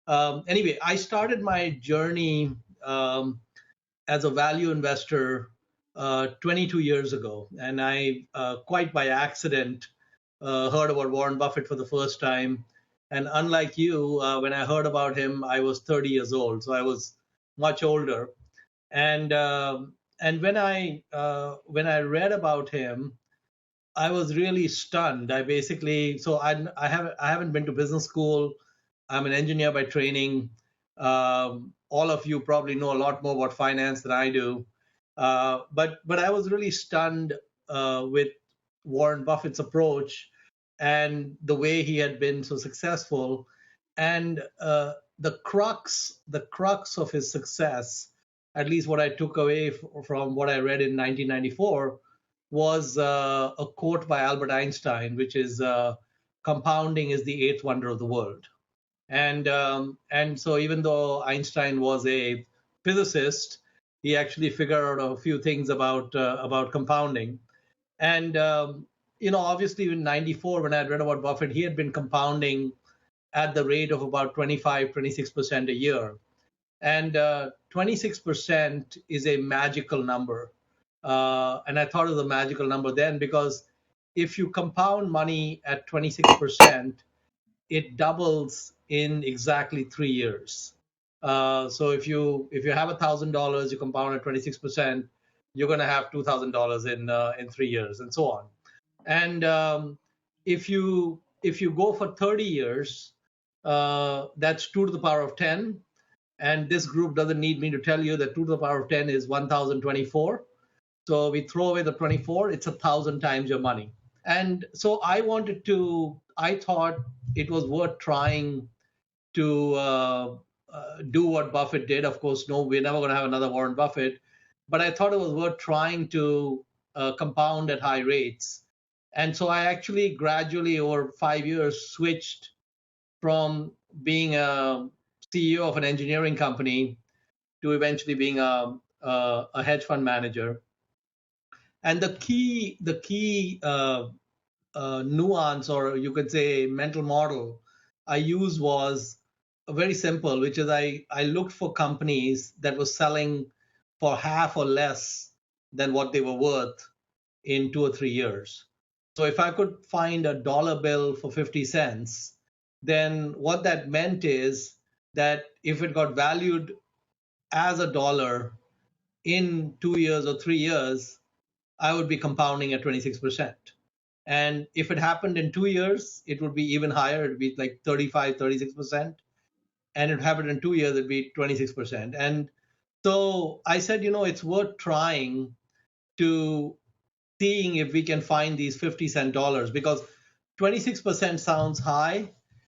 Anyway, I started my journey as a value investor 22 years ago, and I quite by accident heard about Warren Buffett for the first time. And unlike you, when I heard about him, I was 30 years old, so I was much older. And when I read about him, I was really stunned. I basically so I haven't been to business school. I'm an engineer by training. All of you probably know a lot more about finance than I do. But I was really stunned with Warren Buffett's approach and the way he had been so successful, and the crux of his success, at least what I took away from what I read in 1994, was a quote by Albert Einstein, which is compounding is the eighth wonder of the world. And so even though Einstein was a physicist, he actually figured out a few things about compounding. And obviously in '94, when I had read about Buffett, he had been compounding at the rate of about 25, 26% a year. And 26% is a magical number. And I thought it was a magical number then because if you compound money at 26%, it doubles in exactly 3 years. So if you have $1,000, you compound at 26%, you're going to have $2,000 in 3 years, and so on. And if you go for 30 years, that's 2 to the power of 10. And this group doesn't need me to tell you that 2 to the power of 10 is 1,024. So we throw away the 24, it's 1,000 times your money. And so I thought it was worth trying to do what Buffett did. Of course, no, we're never going to have another Warren Buffett, but I thought it was worth trying to compound at high rates. And so I actually gradually over 5 years switched from being a CEO of an engineering company to eventually being a hedge fund manager. And the key nuance, or you could say mental model I used was very simple, which is I looked for companies that were selling for half or less than what they were worth in 2 or 3 years. So if I could find a dollar bill for 50 cents, then what that meant is that if it got valued as a dollar in 2 years or 3 years, I would be compounding at 26%. And if it happened in 2 years, it would be even higher. It'd be like 35, 36%. And if it happened in 2 years, it'd be 26%. And so I said, it's worth trying to seeing if we can find these 50-cent dollars, because 26% sounds high,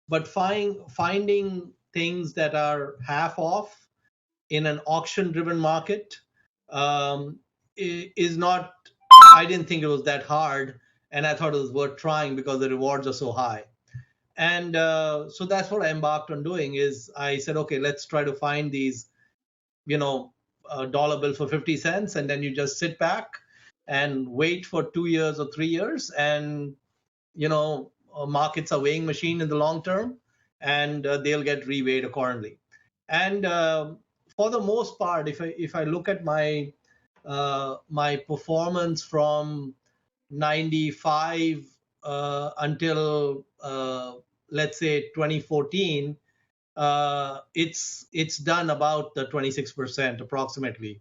but finding things that are half off in an auction driven market is not, I didn't think it was that hard. And I thought it was worth trying because the rewards are so high. And so that's what I embarked on doing. Is I said, okay, let's try to find these, dollar bill for 50 cents, and then you just sit back and wait for 2 years or 3 years, and markets are weighing machine in the long term, and they'll get reweighed accordingly. And for the most part, if I look at my performance from 95 until let's say 2014, it's done about the 26% approximately.